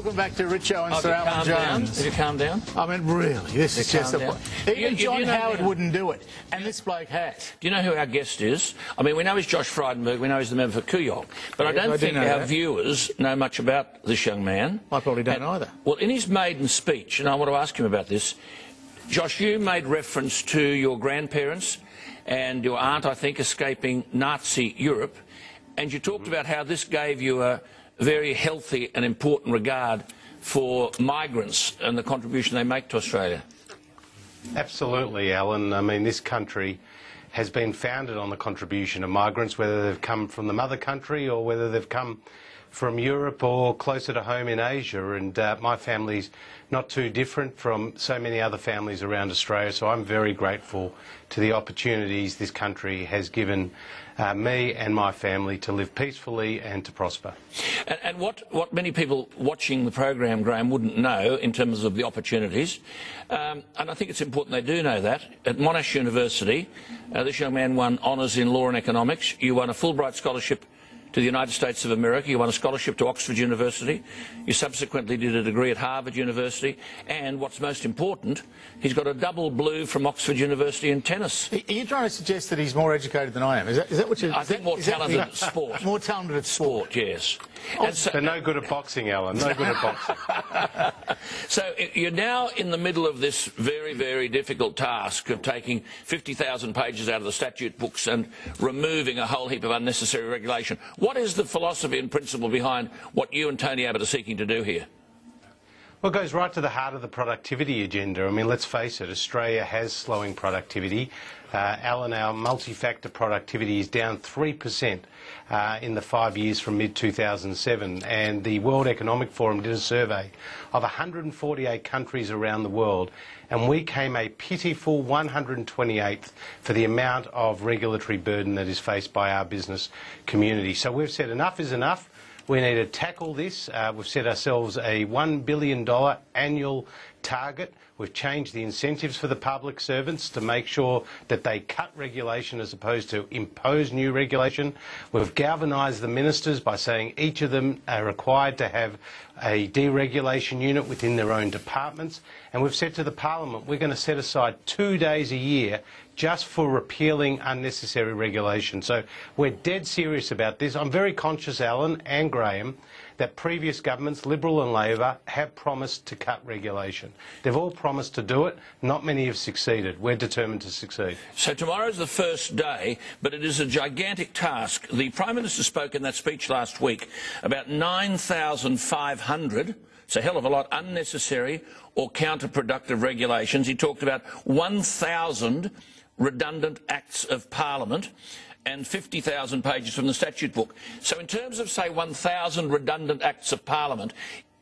Welcome back to Richo and Sir Alan Jones. Have you calmed down? I mean, really, this is just a... Even John Howard wouldn't do it, and this bloke has. Do you know who our guest is? I mean, we know he's Josh Frydenberg, we know he's the member for Kooyong, but I don't think our viewers know much about this young man. I probably don't either. Well, in his maiden speech, and I want to ask him about this, Josh, you made reference to your grandparents and your aunt, I think, escaping Nazi Europe, and you talked about how this gave you a very healthy and important regard for migrants and the contribution they make to Australia. Absolutely, Alan. I mean, this country has been founded on the contribution of migrants, whether they've come from the mother country or whether they've come from Europe or closer to home in Asia. And my family's not too different from so many other families around Australia, so I'm very grateful to the opportunities this country has given me and my family to live peacefully and to prosper. And what many people watching the program, Graham, wouldn't know in terms of the opportunities, and I think it's important they do know that, at Monash University, this young man won honours in law and economics. You won a Fulbright scholarship to the United States of America. You won a scholarship to Oxford University. You subsequently did a degree at Harvard University. And what's most important, he's got a double blue from Oxford University in tennis. Are you trying to suggest that he's more educated than I am? Is that what you... I think more talented at sport. More talented at sport, yes. So no good at boxing, Alan. No good at boxing. So you're now in the middle of this very, very difficult task of taking 50,000 pages out of the statute books and removing a whole heap of unnecessary regulation. What is the philosophy and principle behind what you and Tony Abbott are seeking to do here? Well, it goes right to the heart of the productivity agenda. I mean, let's face it, Australia has slowing productivity. Alan, our multi-factor productivity is down 3% in the 5 years from mid-2007. And the World Economic Forum did a survey of 148 countries around the world, and we came a pitiful 128th for the amount of regulatory burden that is faced by our business community. So we've said enough is enough. We need to tackle this. We've set ourselves a $1 billion annual target. We've changed the incentives for the public servants to make sure that they cut regulation as opposed to impose new regulation. We've galvanised the ministers by saying each of them are required to have a deregulation unit within their own departments. And we've said to the Parliament, we're going to set aside 2 days a year just for repealing unnecessary regulation. So we're dead serious about this. I'm very conscious, Alan and Graham, that previous governments, Liberal and Labor, have promised to cut regulation. They've all promised to do it. Not many have succeeded. We're determined to succeed. So tomorrow's the first day, but it is a gigantic task. The Prime Minister spoke in that speech last week about 9,500, it's a hell of a lot, unnecessary or counterproductive regulations. He talked about 1,000 redundant acts of Parliament and 50,000 pages from the statute book. So in terms of, say, 1,000 redundant acts of Parliament,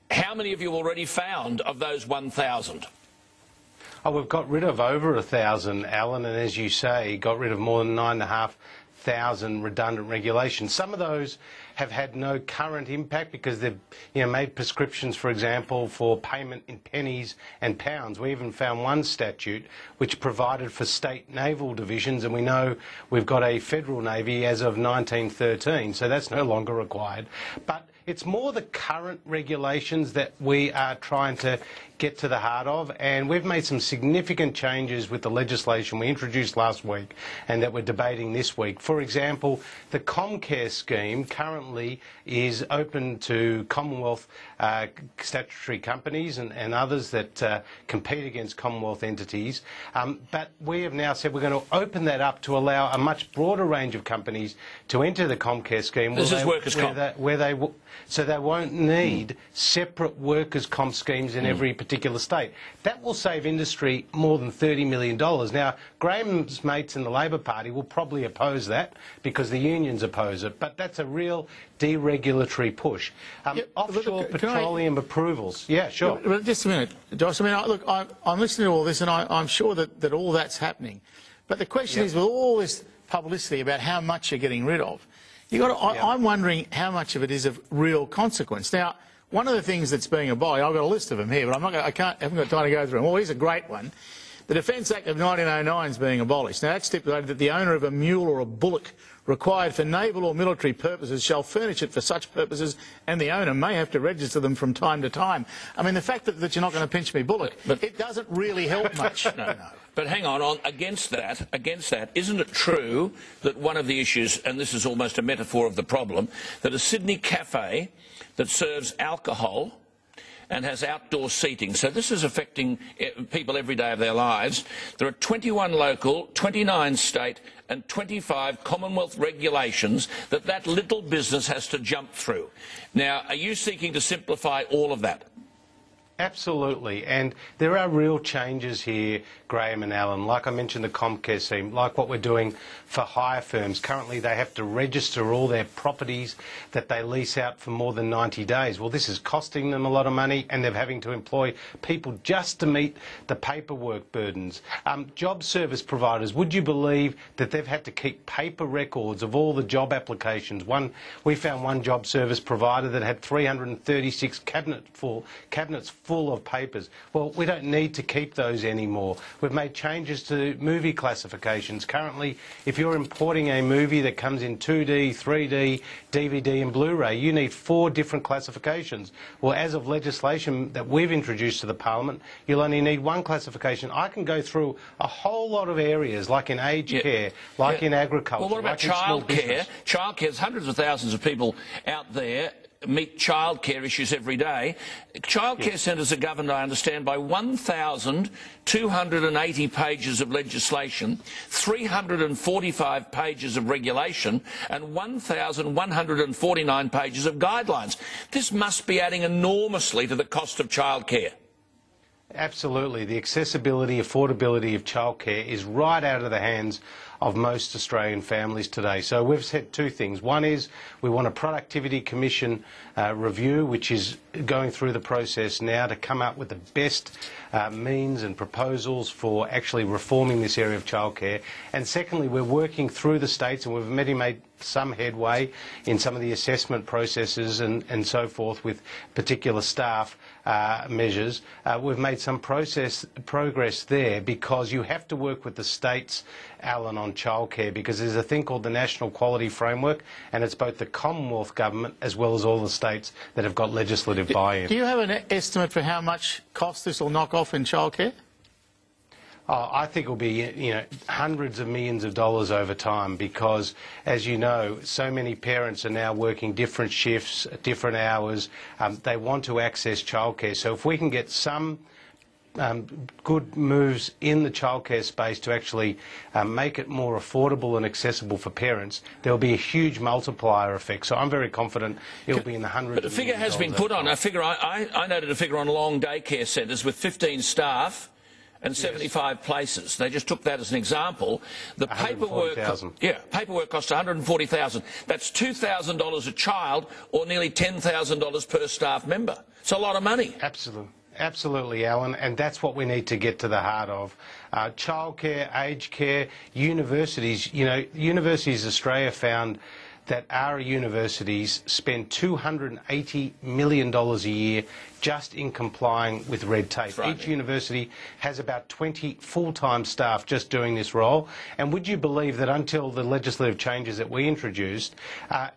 how many have you already found of those 1,000? Oh, we've got rid of over 1,000, Alan, and as you say, got rid of more than 9,500 redundant regulations. Some of those have had no current impact because they've made prescriptions, for example, for payment in pennies and pounds. We even found one statute which provided for state naval divisions, and we know we've got a federal navy as of 1913, so that's no longer required. But it's more the current regulations that we are trying to get to the heart of, and we've made some significant changes with the legislation we introduced last week and that we're debating this week. For example, the Comcare scheme currently is open to Commonwealth statutory companies and others that compete against Commonwealth entities, but we have now said we're going to open that up to allow a much broader range of companies to enter the Comcare scheme. This is workers' comp. So they won't need separate workers' comp schemes in every particular state. That will save industry more than $30 million. Now, Graham's mates in the Labor Party will probably oppose that because the unions oppose it, but that's a real deregulatory push. Offshore petroleum approvals. Yeah, sure. But just a minute, Josh. I mean, look, I'm listening to all this, and I'm sure that all that's happening. But the question is, with all this publicity about how much you're getting rid of, I'm wondering how much of it is of real consequence. Now, one of the things that's being abolished, I've got a list of them here, but I haven't got time to go through them. Well, here's a great one. The Defence Act of 1909 is being abolished. Now, that stipulated that the owner of a mule or a bullock required for naval or military purposes shall furnish it for such purposes, and the owner may have to register them from time to time. I mean, the fact that you're not going to pinch me bullock, but it doesn't really help much. No. But hang on, against that, isn't it true that one of the issues, and this is almost a metaphor of the problem, that a Sydney cafe that serves alcohol and has outdoor seating, so this is affecting people every day of their lives. There are 21 local, 29 state and 25 Commonwealth regulations that little business has to jump through. Now, are you seeking to simplify all of that? Absolutely, and there are real changes here, Graham and Alan. Like I mentioned, the Comcare scheme, like what we're doing for hire firms. Currently, they have to register all their properties that they lease out for more than 90 days. Well, this is costing them a lot of money, and they're having to employ people just to meet the paperwork burdens. Job service providers, would you believe that they've had to keep paper records of all the job applications? We found one job service provider that had 336 cabinets full of papers. Well, we don't need to keep those anymore. We've made changes to movie classifications. Currently, if you're importing a movie that comes in 2D, 3D, DVD and Blu-ray, you need 4 different classifications. Well, as of legislation that we've introduced to the Parliament, you'll only need 1 classification. I can go through a whole lot of areas, like in aged care, like in agriculture. Well, what about childcare? Childcare, there's hundreds of thousands of people out there meet childcare issues every day. Childcare centres are governed, I understand, by 1,280 pages of legislation, 345 pages of regulation and 1,149 pages of guidelines. This must be adding enormously to the cost of childcare. Absolutely. The accessibility, affordability of childcare is right out of the hands of most Australian families today. So we've said 2 things. One is we want a Productivity Commission review, which is going through the process now to come up with the best means and proposals for actually reforming this area of childcare. And secondly, we're working through the states, and we've already made some headway in some of the assessment processes and so forth with particular staff measures. We've made some progress there, because you have to work with the states, Alan, on childcare, because there's a thing called the National Quality Framework, and it's both the Commonwealth Government as well as all the states that have got legislative buy-in. Do you have an estimate for how much cost this will knock off in childcare? Oh, I think it will be, hundreds of millions of dollars over time, because, as you know, so many parents are now working different shifts, different hours. They want to access childcare. So if we can get some good moves in the childcare space to actually make it more affordable and accessible for parents, there will be a huge multiplier effect. So I'm very confident it will be in the hundreds of millions. But a figure has been put on. I noted a figure on long daycare centres with 15 staff and 75 places. They just took that as an example. The paperwork costs $140,000. That's $2,000 a child, or nearly $10,000 per staff member. It's a lot of money. Absolutely, Alan, and that's what we need to get to the heart of. Childcare, aged care, universities. Universities Australia found that our universities spend $280 million a year just in complying with red tape. Each university has about 20 full-time staff just doing this role. And would you believe that until the legislative changes that we introduced,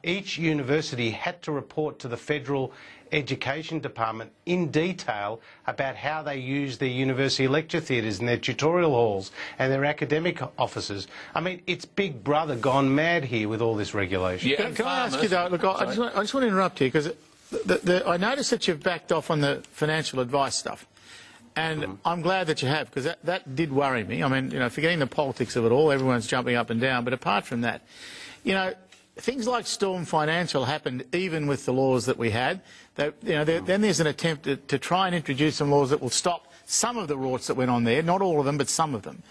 each university had to report to the Federal Education Department in detail about how they use their university lecture theatres and their tutorial halls and their academic offices. I mean, it's Big Brother gone mad here with all this regulation. Yeah, can I ask you though, look, I just want to interrupt you, because I noticed that you've backed off on the financial advice stuff. And I'm glad that you have, because that did worry me. I mean, forgetting the politics of it all, everyone's jumping up and down. But apart from that, things like Storm Financial happened even with the laws that we had. Then there's an attempt to try and introduce some laws that will stop some of the rorts that went on there, not all of them, but some of them.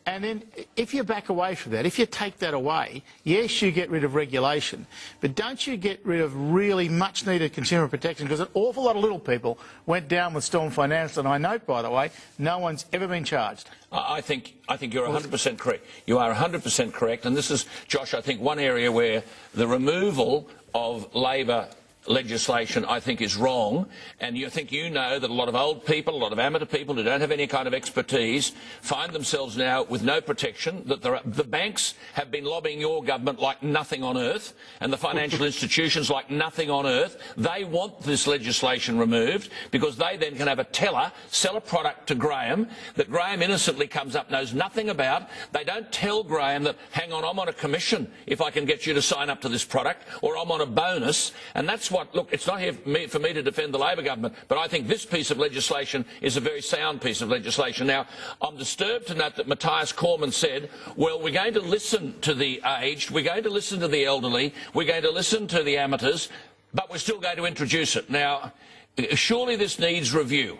And then if you back away from that, if you take that away, yes, you get rid of regulation, but don't you get rid of really much-needed consumer protection? Because an awful lot of little people went down with Storm Financial, and I note, by the way, no one's ever been charged. I think you're 100% correct. You are 100% correct, and this is, Josh, I think one area where the removal of Labor legislation, I think, is wrong. And you think you know that a lot of old people, a lot of amateur people who don't have any kind of expertise find themselves now with no protection, that the banks have been lobbying your government like nothing on earth, and the financial institutions like nothing on earth. They want this legislation removed because they then can have a teller sell a product to Graham that Graham innocently comes up, knows nothing about. They don't tell Graham that, hang on, I'm on a commission if I can get you to sign up to this product, or I'm on a bonus. And that's what, look, it's not here for me to defend the Labor government, but I think this piece of legislation is a very sound piece of legislation. Now, I'm disturbed to note that Matthias Cormann said, well, we're going to listen to the aged, we're going to listen to the elderly, we're going to listen to the amateurs, but we're still going to introduce it. Now, surely this needs review.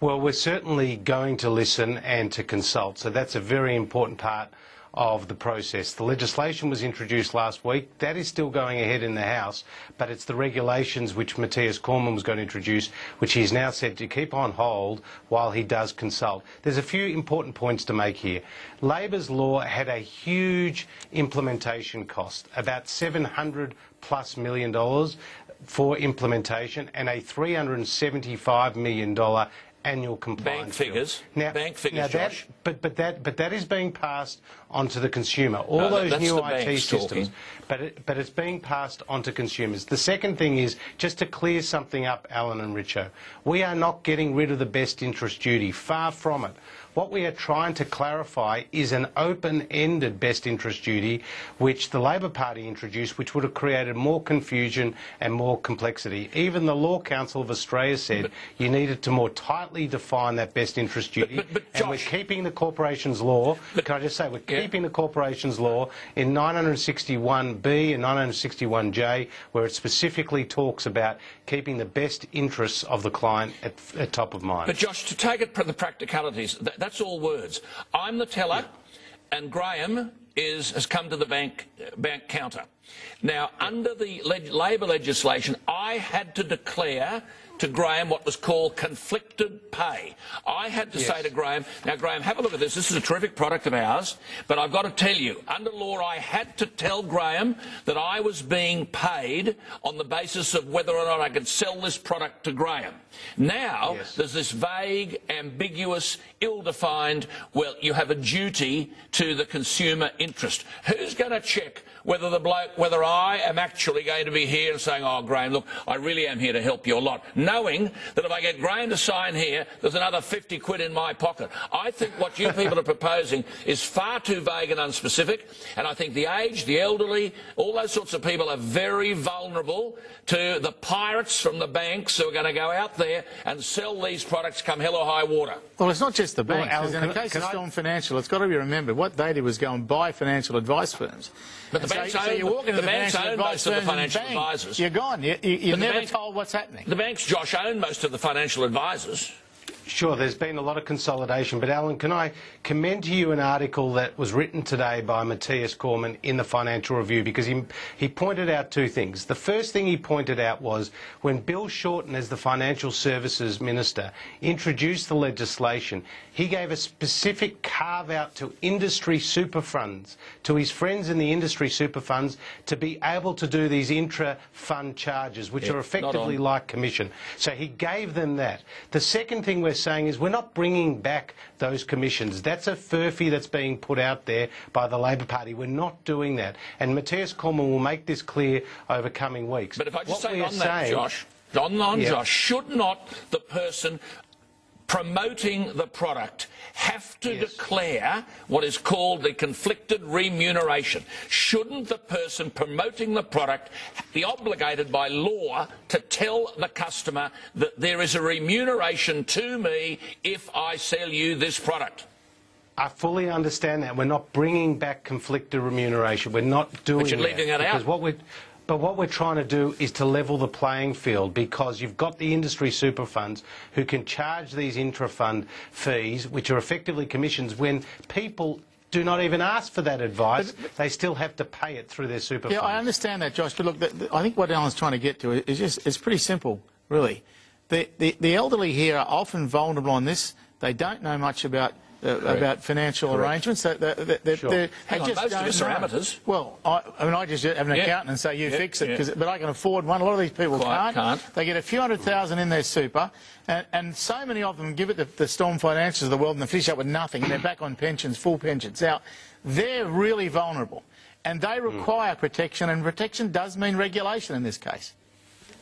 Well, we're certainly going to listen and to consult, so that's a very important part of the process. The legislation was introduced last week. That is still going ahead in the House, but it's the regulations which Matthias Cormann was going to introduce, which he's now said to keep on hold while he does consult. There's a few important points to make here. Labor's law had a huge implementation cost, about $700+ million for implementation, and a $375 million annual compliance bank figures, Josh. But that is being passed onto the consumer. All those new IT systems, but it's being passed onto consumers. The second thing is, just to clear something up, Alan and Richo, we are not getting rid of the best interest duty. Far from it. What we are trying to clarify is an open-ended best interest duty, which the Labor Party introduced, which would have created more confusion and more complexity. Even the Law Council of Australia said you needed to more tightly define that best interest duty. But and we're keeping the Corporations Law. Can I just say, we're keeping the Corporations Law in 961B and 961J, where it specifically talks about keeping the best interests of the client at top of mind. But Josh, to take it for the practicalities, that's all words. I'm the teller, and Graham has come to the bank counter. Now, under the Labor legislation, I had to declare to Graham what was called conflicted pay. I had to say to Graham, now Graham, have a look at this. This is a terrific product of ours, but I've got to tell you, under law, I had to tell Graham that I was being paid on the basis of whether or not I could sell this product to Graham. Now, there's this vague, ambiguous, ill-defined, well, you have a duty to the consumer interest. Who's going to check whether I am actually going to be here and saying, oh, Graham, look, I really am here to help you a lot, knowing that if I get Graham to sign here, there's another 50 quid in my pocket. I think what you people are proposing is far too vague and unspecific, and I think the aged, the elderly, all those sorts of people are very vulnerable to the pirates from the banks who are going to go out there and sell these products come hell or high water. Well, it's not just the banks. Well, in the case of Storm Financial, it's got to be remembered what they did was go and buy financial advice firms. But the banks own most of the financial advisors. You're gone. You're never told what's happening. The banks, Josh, own most of the financial advisors. Sure, there's been a lot of consolidation, but Alan, can I commend to you an article that was written today by Matthias Cormann in the Financial Review, because he pointed out two things. The first thing he pointed out was when Bill Shorten, as the Financial Services Minister, introduced the legislation, he gave a specific carve-out to industry super funds, to his friends in the industry super funds, to be able to do these intra-fund charges, which are effectively like commission. So he gave them that. The second thing we're saying is we're not bringing back those commissions. That's a furphy that's being put out there by the Labor Party. We're not doing that. And Matthias Cormann will make this clear over coming weeks. But if I just say on that, Josh, Josh, should not the person promoting the product have to declare what is called the conflicted remuneration? Shouldn't the person promoting the product be obligated by law to tell the customer that there is a remuneration to me if I sell you this product? I fully understand that. We're not bringing back conflicted remuneration. We're not doing that. But you're leaving it out. But what we're trying to do is to level the playing field, because you've got the industry super funds who can charge these intra-fund fees, which are effectively commissions, when people do not even ask for that advice. They still have to pay it through their super funds. Yeah, I understand that, Josh, but look, I think what Alan's trying to get to is it's pretty simple, really. The elderly here are often vulnerable on this. They don't know much about about financial arrangements. They Hang on, most of us are amateurs. Well, I just have an accountant and say, you fix it, but I can afford one. A lot of these people can't. They get a few $100,000 in their super, and so many of them give it to the Storm Financials of the world and they finish up with nothing, and they're back on pensions, full pensions. Now, they're really vulnerable, and they require protection, and protection does mean regulation in this case.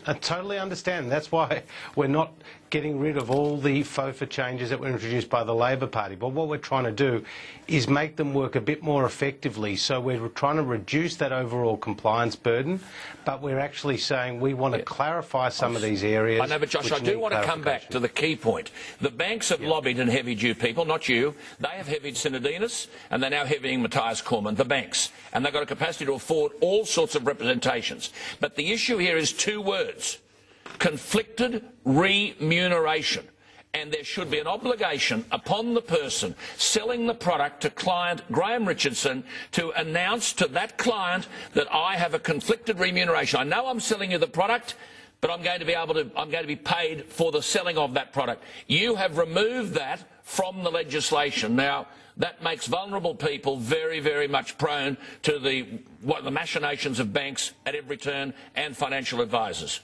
I totally understand. That's why we're not getting rid of all the FOFA changes that were introduced by the Labor Party. But what we're trying to do is make them work a bit more effectively. So we're trying to reduce that overall compliance burden, but we're actually saying we want to clarify some of these areas. I know, but Josh, I do want to come back to the key point. The banks have lobbied and heavied you people, not you. They have heavied Sinodinos, and they're now heavying Matthias Cormann, the banks. And they've got a capacity to afford all sorts of representations. But the issue here is two words: conflicted remuneration. And there should be an obligation upon the person selling the product to client Graham Richardson to announce to that client that I have a conflicted remuneration. I know I'm selling you the product, but I'm going to be paid for the selling of that product. You have removed that from the legislation. Now, that makes vulnerable people very, very much prone to the machinations of banks at every turn and financial advisors.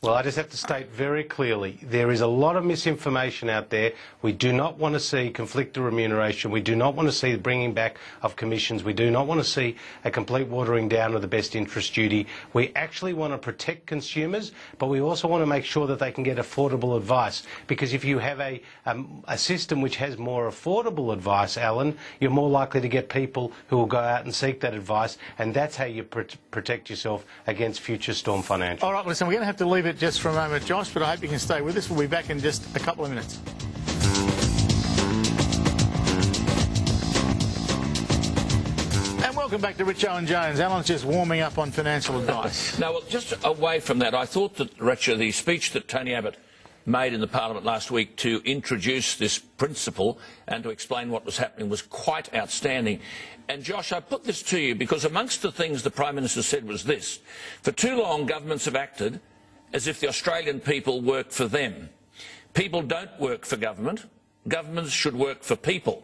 Well, I just have to state very clearly, there is a lot of misinformation out there. We do not want to see conflicted remuneration. We do not want to see the bringing back of commissions. We do not want to see a complete watering down of the best interest duty. We actually want to protect consumers, but we also want to make sure that they can get affordable advice. Because if you have a system which has more affordable advice, Alan, you're more likely to get people who will go out and seek that advice, and that's how you protect yourself against future Storm Financial. All right, listen, we're going to have to leave it just for a moment, Josh, but I hope you can stay with us. We'll be back in just a couple of minutes. And welcome back to Richo and Jones. Alan's just warming up on financial advice. Now, well, just away from that, I thought that, Richo, the speech that Tony Abbott made in the Parliament last week to introduce this principle and to explain what was happening was quite outstanding. And Josh, I put this to you because amongst the things the Prime Minister said was this: for too long governments have acted as if the Australian people work for them. People don't work for government. Governments should work for people.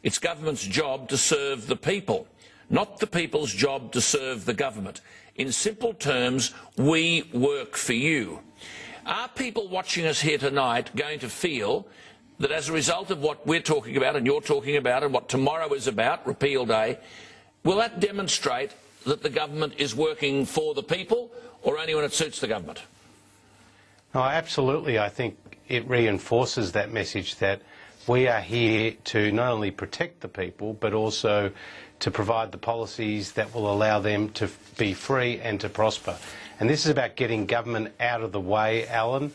It's government's job to serve the people, not the people's job to serve the government. In simple terms, we work for you. Are people watching us here tonight going to feel that as a result of what we're talking about and you're talking about and what tomorrow is about, Repeal Day, will that demonstrate that the government is working for the people or only when it suits the government? No, absolutely. I think it reinforces that message that we are here to not only protect the people, but also to provide the policies that will allow them to be free and to prosper. And this is about getting government out of the way, Alan.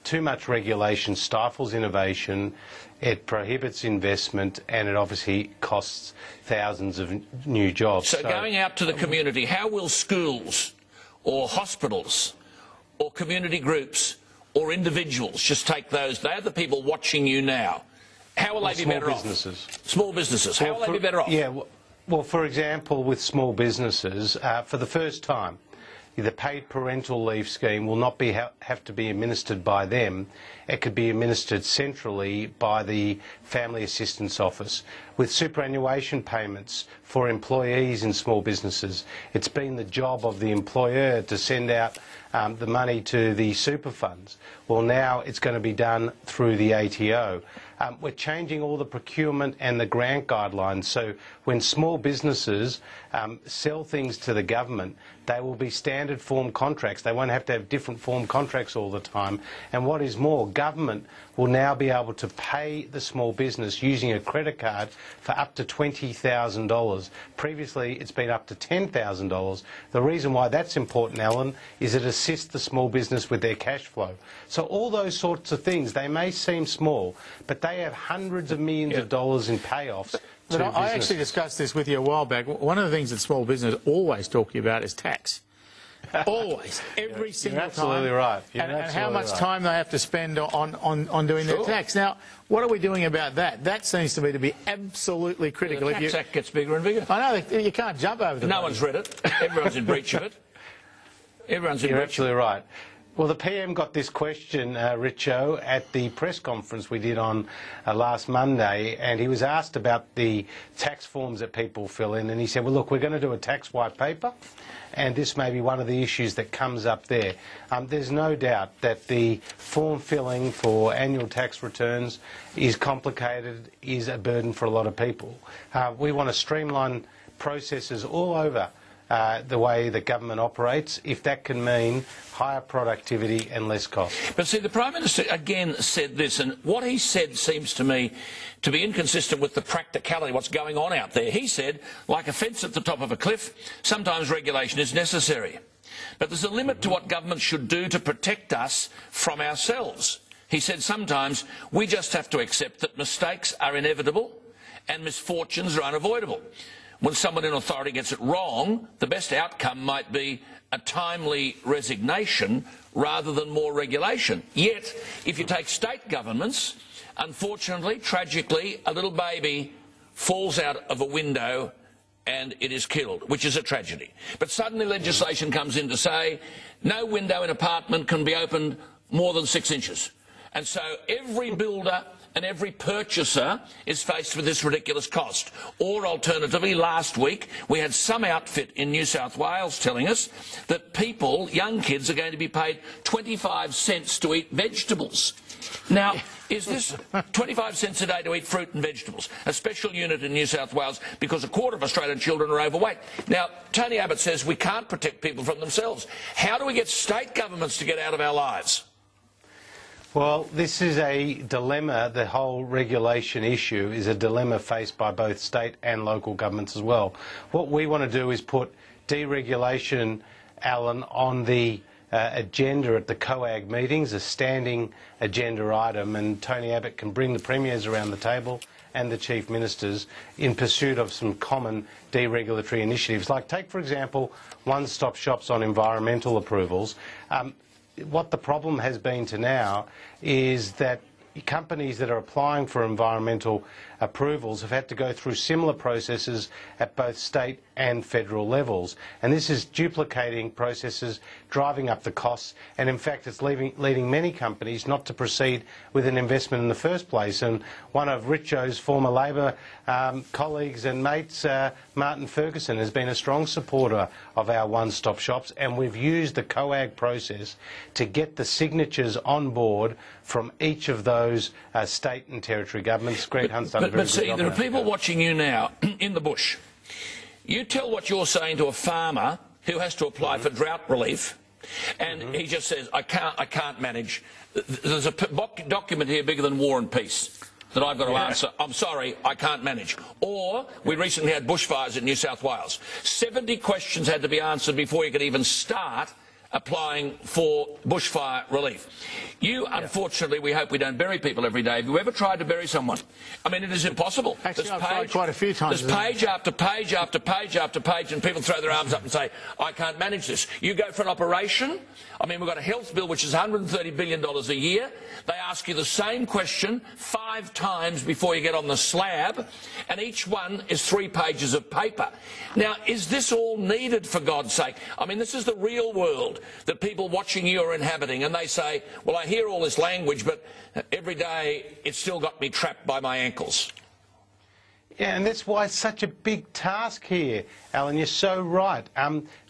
Too much regulation stifles innovation, it prohibits investment, and it obviously costs thousands of new jobs. So going out to the community, how will schools or hospitals or community groups or individuals, just take those, they're the people watching you now, how will they be better off? Small businesses. How will they be better off? Yeah, well, for example, with small businesses, for the first time, the paid parental leave scheme will not have to be administered by them. It could be administered centrally by the Family Assistance Office. With superannuation payments for employees in small businesses, it's been the job of the employer to send out the money to the super funds. Well, now it's going to be done through the ATO. We're changing all the procurement and the grant guidelines, so when small businesses sell things to the government, they will be standard form contracts. They won't have to have different form contracts all the time. And what is more, government will now be able to pay the small business using a credit card for up to $20,000. Previously, it's been up to $10,000. The reason why that's important, Alan, is it assists the small business with their cash flow. So all those sorts of things, they may seem small, but they have hundreds of millions of dollars in payoffs. But I actually discussed this with you a while back. One of the things that small business always talk to you about is tax. Always. Every single time. You're absolutely right. And how much time they have to spend on doing their tax. Now, what are we doing about that? That seems to me to be absolutely critical. The Tax Act gets bigger and bigger. I know, you can't jump over the No one's read it. Everyone's in breach of it. Everyone's in breach. You're absolutely right. Well, the PM got this question, Richo, at the press conference we did on last Monday, and he was asked about the tax forms that people fill in, and he said, well, look, we're going to do a tax white paper, and this may be one of the issues that comes up there. There's no doubt that the form filling for annual tax returns is complicated, is a burden for a lot of people. We want to streamline processes all over the way the government operates, if that can mean higher productivity and less cost. But see, the Prime Minister again said this, and what he said seems to me to be inconsistent with the practicality, what's going on out there. He said, like a fence at the top of a cliff, sometimes regulation is necessary. But there's a limit to what government should do to protect us from ourselves. He said sometimes we just have to accept that mistakes are inevitable and misfortunes are unavoidable. When someone in authority gets it wrong, the best outcome might be a timely resignation rather than more regulation. Yet, if you take state governments, unfortunately, tragically, a little baby falls out of a window and it is killed, which is a tragedy. But suddenly legislation comes in to say no window in an apartment can be opened more than 6 inches. And so every builder and every purchaser is faced with this ridiculous cost. Or alternatively, last week we had some outfit in New South Wales telling us that people, young kids, are going to be paid 25 cents to eat vegetables. Now, is this 25 cents a day to eat fruit and vegetables? A special unit in New South Wales because a quarter of Australian children are overweight. Now, Tony Abbott says we can't protect people from themselves. How do we get state governments to get out of our lives? Well, this is a dilemma. The whole regulation issue is a dilemma faced by both state and local governments as well. What we want to do is put deregulation, Alan, on the agenda at the COAG meetings, a standing agenda item, and Tony Abbott can bring the premiers around the table and the chief ministers in pursuit of some common deregulatory initiatives. Like, take, for example, one-stop shops on environmental approvals. What the problem has been to now is that companies that are applying for environmental approvals have had to go through similar processes at both state and federal levels. And this is duplicating processes, driving up the costs, and in fact it's leading many companies not to proceed with an investment in the first place. And one of Richo's former Labor colleagues and mates, Martin Ferguson, has been a strong supporter of our one-stop shops, and we've used the COAG process to get the signatures on board from each of those state and territory governments. Greg Hunt's done a very good job. But see, there are people watching you now in the bush. You tell what you're saying to a farmer who has to apply for drought relief, and he just says, I can't manage. There's a document here bigger than War and Peace that I've got to answer. I'm sorry, I can't manage. Or we recently had bushfires in New South Wales. 70 questions had to be answered before you could even start applying for bushfire relief. You, unfortunately, we hope we don't bury people every day. Have you ever tried to bury someone? I mean, it is impossible. Actually, I've tried quite a few times. There's page after page after page after page, and people throw their arms up and say, I can't manage this. You go for an operation. I mean, we've got a health bill which is $130 billion a year. They ask you the same question 5 times before you get on the slab, and each one is 3 pages of paper. Now, is this all needed, for God's sake? I mean, this is the real world that people watching you are inhabiting, and they say, well, I hear all this language, but every day it's still got me trapped by my ankles. Yeah, and that's why it's such a big task here, Alan. You're so right.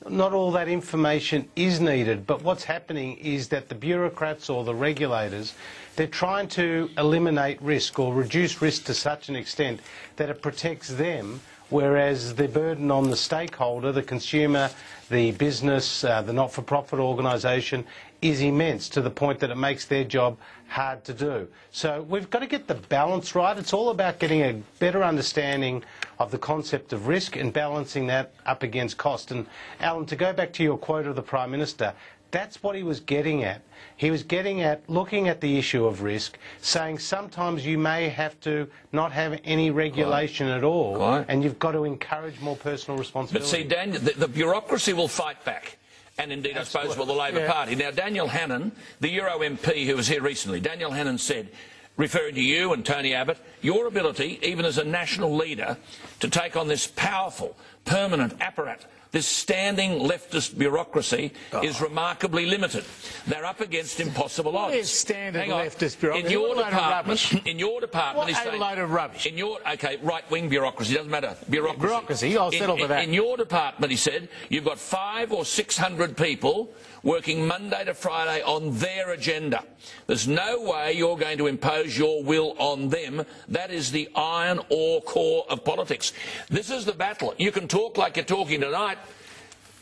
Not all that information is needed, but what's happening is that the bureaucrats or the regulators, they're trying to eliminate risk or reduce risk to such an extent that it protects them, whereas the burden on the stakeholder, the consumer, the business, the not-for-profit organisation, is immense, to the point that it makes their job hard to do. So we've got to get the balance right. It's all about getting a better understanding of the concept of risk and balancing that up against cost. And Alan, to go back to your quote of the Prime Minister, that's what he was getting at. He was getting at looking at the issue of risk, saying sometimes you may have to not have any regulation at all, and you've got to encourage more personal responsibility. But see, Daniel, the bureaucracy will fight back. And indeed, I suppose, will the Labor Party. Now, Daniel Hannan, the Euro MP who was here recently, Daniel Hannan said, referring to you and Tony Abbott, your ability, even as a national leader, to take on this powerful, permanent apparat this standing leftist bureaucracy is remarkably limited. They're up against impossible odds. What is standard Hang on. leftist bureaucracy? In your What a load of department, rubbish. in your department, What a load of rubbish. In your right-wing bureaucracy, doesn't matter. Bureaucracy, I'll settle for that. In your department, he said, you've got 500 or 600 people working Monday to Friday on their agenda. There's no way you're going to impose your will on them. That is the iron ore core of politics. This is the battle. You can talk like you're talking tonight,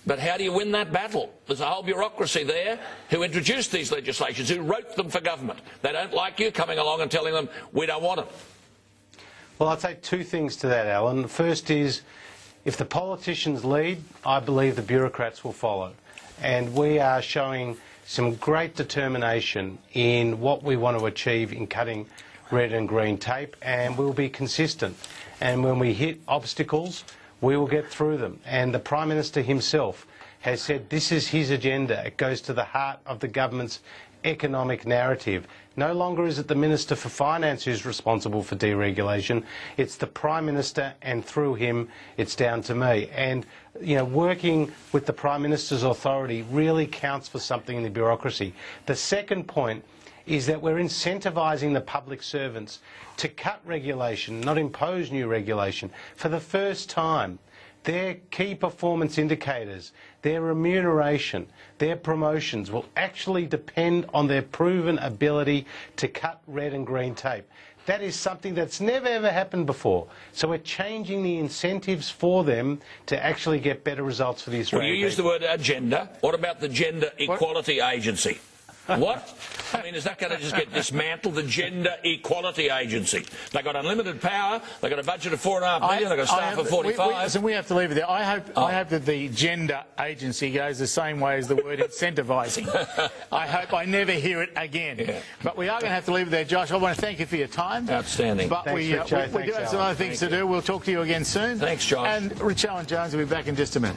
but how do you win that battle? There's a whole bureaucracy there who introduced these legislations, who wrote them for government. They don't like you coming along and telling them, we don't want them. Well, I'd say two things to that, Alan. The first is, if the politicians lead, I believe the bureaucrats will follow. And we are showing some great determination in what we want to achieve in cutting red and green tape, and we'll be consistent. And when we hit obstacles, we will get through them. And the Prime Minister himself has said this is his agenda. It goes to the heart of the government's economic narrative. No longer is it the Minister for Finance who's responsible for deregulation. It's the Prime Minister, and through him, it's down to me. And, you know, working with the Prime Minister's authority really counts for something in the bureaucracy. The second point is that we're incentivising the public servants to cut regulation, not impose new regulation. For the first time, their key performance indicators, their remuneration, their promotions will actually depend on their proven ability to cut red and green tape. That is something that's never ever happened before. So we're changing the incentives for them to actually get better results for the Australian Well, you use the word agenda. What about the Gender Equality Agency? What? I mean, is that going to just get dismantled, the Gender Equality Agency? They've got unlimited power, they've got a budget of $4.5 billion, they've got staff of 45. We have to leave it there. I hope that the Gender Agency goes the same way as the word incentivising. I hope I never hear it again. Yeah. But we are going to have to leave it there, Josh. I want to thank you for your time. Outstanding. But Thanks, we do have some other things to do. We'll talk to you again soon. Thanks, Josh. And Richo and Jones will be back in just a minute.